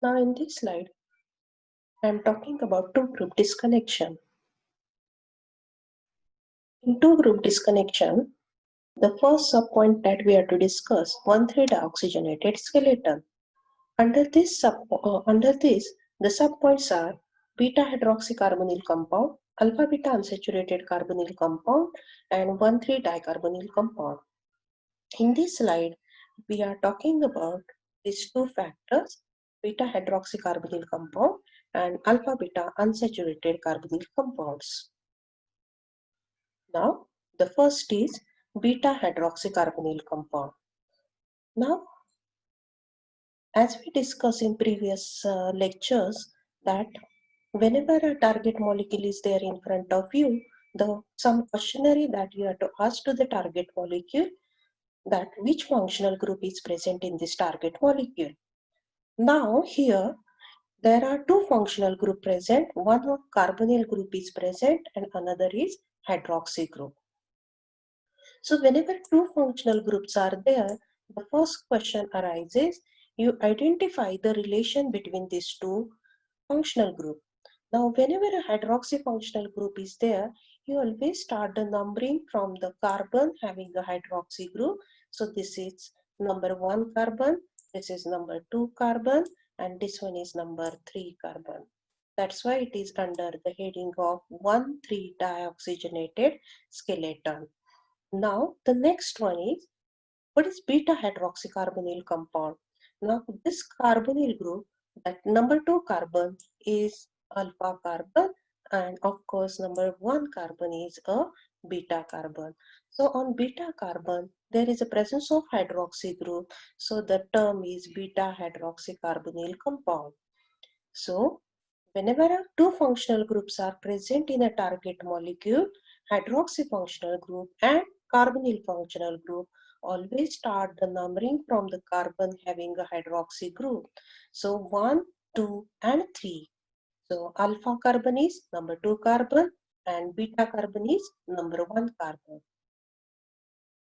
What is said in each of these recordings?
Now in this slide, I am talking about two-group disconnection. In two-group disconnection, the first subpoint that we are to discuss 1,3-dioxygenated skeleton. Under this, the subpoints are beta-hydroxycarbonyl compound, alpha-beta unsaturated carbonyl compound, and 1,3-dicarbonyl compound. In this slide, we are talking about these two factors, beta-hydroxycarbonyl compound and alpha-beta unsaturated carbonyl compounds. Now, the first is beta-hydroxycarbonyl compound. Now, as we discussed in previous lectures, that whenever a target molecule is there in front of you, some questionnaire that you have to ask to the target molecule that which functional group is present in this target molecule. Now here there are two functional group present. One of carbonyl group is present and another is hydroxy group. So whenever two functional groups are there, the first question arises, you identify the relation between these two functional group. Now whenever a hydroxy functional group is there, you always start the numbering from the carbon having a hydroxy group. So this is number 1 carbon, this is number 2 carbon, and this one is number 3 carbon. That's why it is under the heading of 1,3-dioxygenated skeleton. Now the next one is, what is beta-hydroxycarbonyl compound? Now this carbonyl group, that number 2 carbon is alpha carbon, and of course number 1 carbon is a beta carbon. So on beta carbon there is a presence of hydroxy group, so the term is beta-hydroxycarbonyl compound. So whenever two functional groups are present in a target molecule, hydroxy functional group and carbonyl functional group always start the numbering from the carbon having a hydroxy group. So 1, 2 and 3. So alpha carbon is number 2 carbon and beta carbon is number 1 carbon.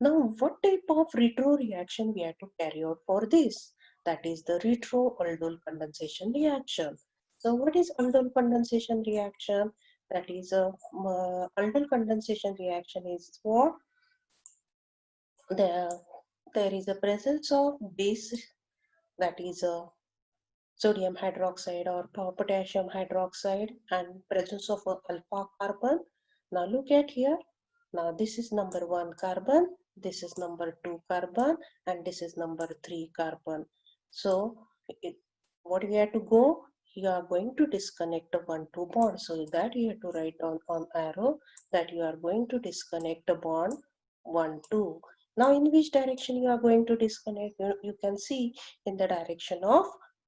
Now what type of retro reaction we have to carry out for this? That is the retro-aldol condensation reaction. So what is aldol condensation reaction? That is a aldol condensation reaction is what? There is a presence of base, that is a sodium hydroxide or potassium hydroxide, and presence of a alpha carbon. Now look at here. Now this is number 1 carbon, this is number 2 carbon, and this is number 3 carbon. So what we have to go? You are going to disconnect the 1,2 bond. So that you have to write down on arrow that you are going to disconnect the bond 1,2. Now in which direction you are going to disconnect? You can see in the direction of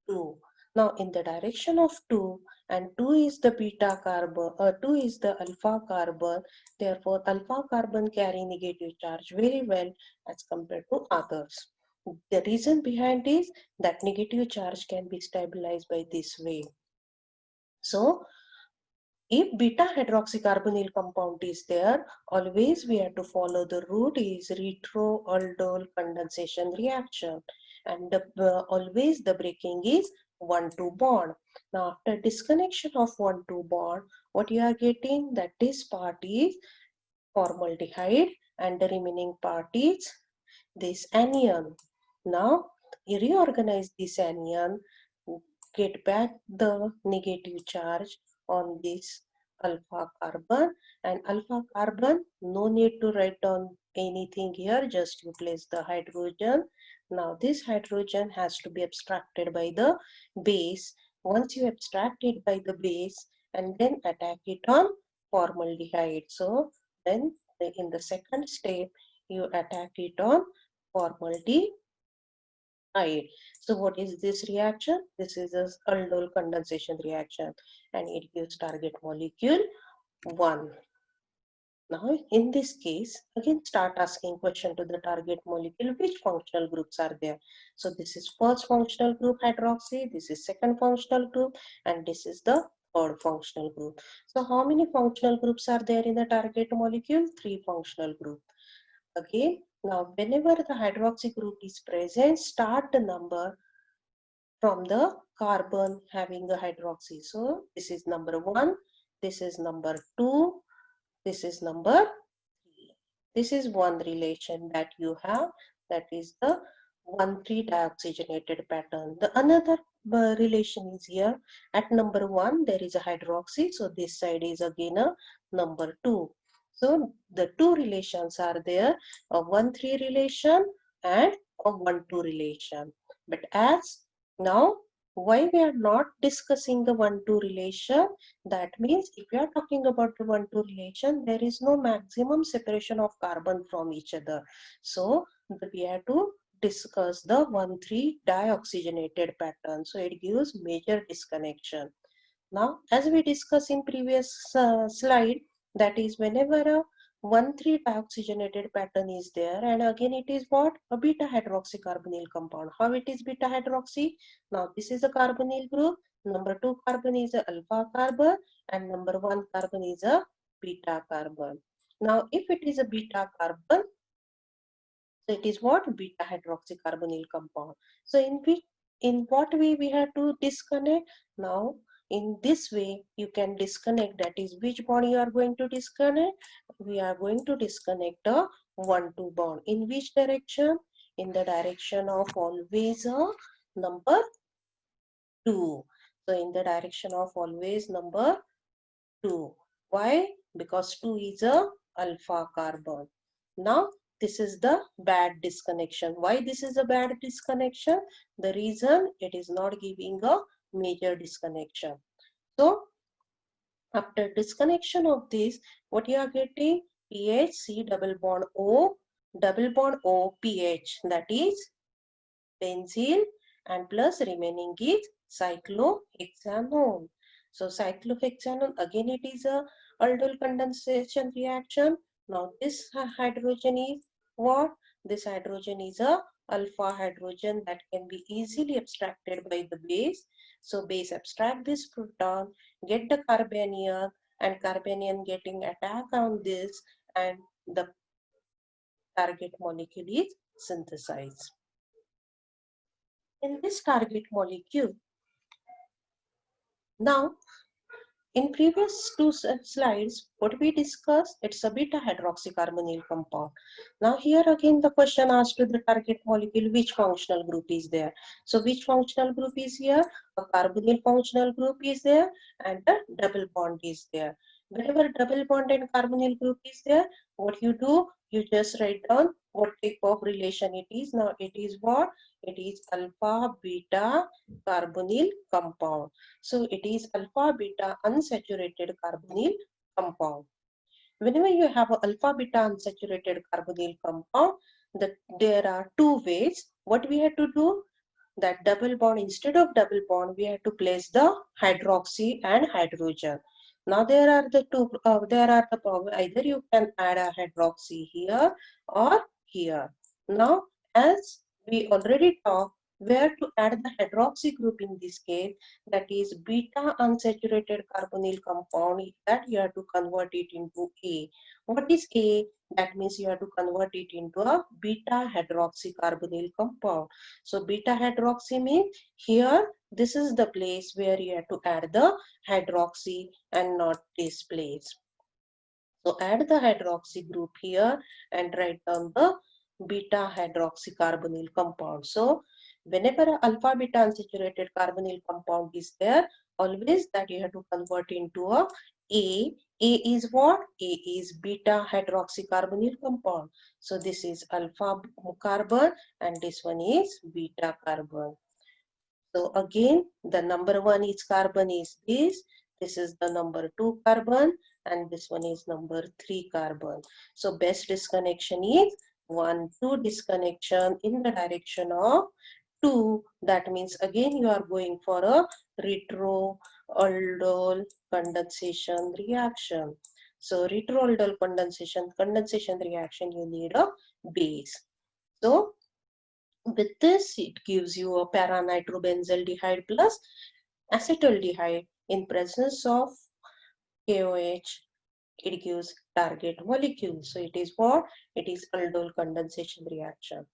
2. Now in the direction of 2, and 2 is the beta carbon, 2 is the alpha carbon, therefore alpha carbon carry negative charge very well as compared to others. The reason behind is that negative charge can be stabilized by this way. So if beta hydroxycarbonyl compound is there, always we have to follow the route is retro-aldol condensation reaction, and always the breaking is 1,2 bond. Now after disconnection of 1,2 bond, what you are getting, that this part is formaldehyde and the remaining part is this anion. Now reorganize this anion, get back the negative charge on this alpha carbon, and alpha carbon, no need to write down anything here, just you place the hydrogen. Now this hydrogen has to be abstracted by the base. Once you abstract it by the base and then attack it on formaldehyde, so then in the second step you attack it on formaldehyde. So what is this reaction? This is a aldol condensation reaction, and it gives target molecule 1. Now in this case, again start asking question to the target molecule, which functional groups are there. So this is first functional group hydroxy, this is second functional group, and this is the third functional group. So how many functional groups are there in the target molecule? 3 functional group. Again, now whenever the hydroxy group is present, start the number from the carbon having a hydroxy. So this is number 1, this is number 2, this is number 3. This is one relation that you have, that is the 1,3 dioxygenated pattern. The another relation is here. At number 1 there is a hydroxy, so this side is again a number 2. So the two relations are there, a 1,3 relation and a 1,2 relation. But as now, why we are not discussing the 1,2 relation? That means if we are talking about the 1,2 relation, there is no maximum separation of carbon from each other. So we have to discuss the 1,3 dioxygenated pattern. So it gives major disconnection. Now, as we discussed in previous slide, that is whenever a 1,3 dioxygenated pattern is there, and again it is what? A beta hydroxycarbonyl compound. How it is beta hydroxy? Now this is a carbonyl group, number 2 carbon is a alpha carbon, and number 1 carbon is a beta carbon. Now if it is a beta carbon, so it is what? Beta hydroxycarbonyl compound. So in what way we have to disconnect? Now in this way you can disconnect, that is which bond you are going to disconnect? We are going to disconnect the 1,2 bond. In which direction? In the direction of always a number 2. So in the direction of always number 2. Why? Because 2 is a alpha carbon. Now this is the bad disconnection. Why this is a bad disconnection? The reason, it is not giving a major disconnection. So after disconnection of this, what you are getting? PH, C double bond O PH, that is benzene, and plus remaining is cyclohexanone. So cyclohexanone, again it is a aldol condensation reaction. Now this hydrogen is what? This hydrogen is a alpha hydrogen that can be easily abstracted by the base. So base abstract this proton, get the carbanion, and carbanion getting attack on this, and the target molecule is synthesized. In this target molecule, now in previous two slides, what we discussed, it's a beta hydroxycarbonyl compound. Now here again the question asked to the target molecule, which functional group is there? So which functional group is here? A carbonyl functional group is there, and a double bond is there. Whenever double bond and carbonyl group is there, what you do? You just write down what type of relation it is. Now it is what? It is alpha beta carbonyl compound. So it is alpha beta unsaturated carbonyl compound. Whenever you have an alpha beta unsaturated carbonyl compound, there are two ways. What we have to do? That double bond, instead of double bond, we have to place the hydroxy and hydrogen. Now there are the two, either you can add a hydroxy here or here. Now as we already talked, where to add the hydroxy group in this case, that is beta unsaturated carbonyl compound, that you have to convert it into A. What is A? That means you have to convert it into a beta hydroxycarbonyl compound. So beta hydroxy means here this is the place where you have to add the hydroxy and not this place. So add the hydroxy group here and write down the beta hydroxycarbonyl compound. So whenever alpha beta unsaturated carbonyl compound is there, always that you have to convert into a A. A is what? A is beta hydroxycarbonyl compound. So this is alpha carbon and this one is beta carbon. So again, the number 1 is carbon is this is the number 2 carbon, and this one is number 3 carbon. So best disconnection is 1,2 disconnection in the direction of 2. That means again you are going for a retroaldol condensation reaction. So retroaldol condensation reaction, you need a base. So with this, it gives you a para-nitrobenzaldehyde plus acetaldehyde. In presence of KOH, it gives target molecule. So it is what? It is aldol condensation reaction.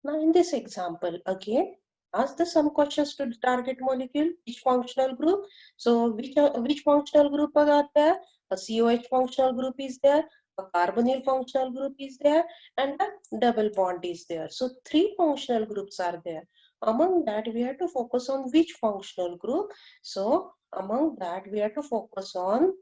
Now in this example again, ask the some questions to the target molecule, which functional group. So which functional group are there? A COH functional group is there, a carbonyl functional group is there, and a double bond is there. So three functional groups are there. Among that, we have to focus on which functional group. So among that, we have to focus on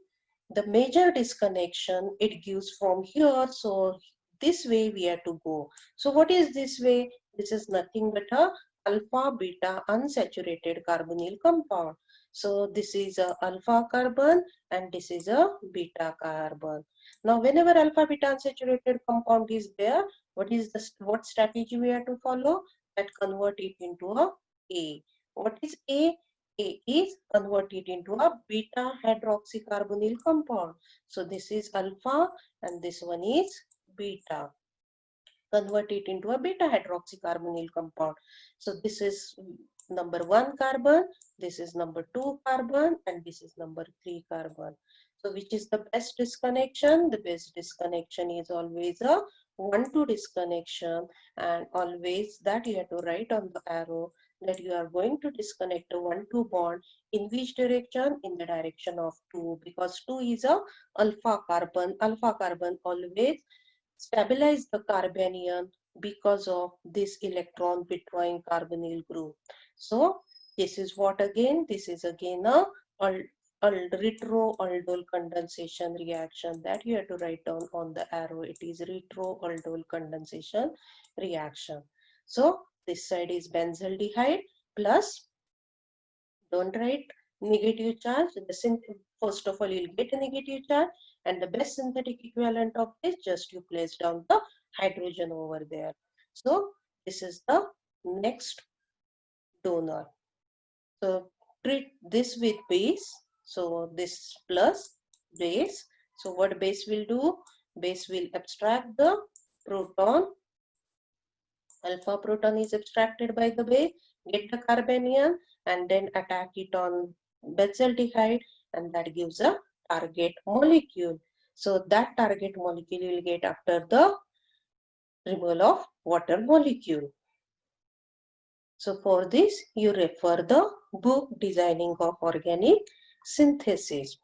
the major disconnection it gives from here. So this way we have to go. So what is this way? This is nothing but a alpha beta unsaturated carbonyl compound. So this is a alpha carbon and this is a beta carbon. Now whenever alpha beta unsaturated compound is there, what strategy we have to follow? That convert it into a A. What is A? A is converted into a beta hydroxycarbonyl compound. So this is alpha and this one is beta. Convert it into a beta hydroxycarbonyl compound. So this is number 1 carbon, this is number 2 carbon, and this is number 3 carbon. So which is the best disconnection? The best disconnection is always a 1-2 disconnection, and always that you have to write on the arrow that you are going to disconnect a 1-2 bond in which direction? In the direction of 2, because 2 is a alpha carbon. Alpha carbon always stabilize the carbanion because of this electron withdrawing carbonyl group. So this is what again? This is again a retro-aldol condensation reaction that you have to write down on the arrow. It is retro-aldol condensation reaction. So this side is benzaldehyde plus, don't write negative charge. First of all, you'll get a negative charge, and the best synthetic equivalent of this, just you place down the hydrogen over there. So this is the next donor. So treat this with base. So this plus base. So what base will do? Base will abstract the proton. Alpha proton is abstracted by the base, get the carbanion, and then attack it on benzaldehyde, and that gives a target molecule. So that target molecule you will get after the removal of water molecule. So for this, you refer the book Designing of Organic Synthesis.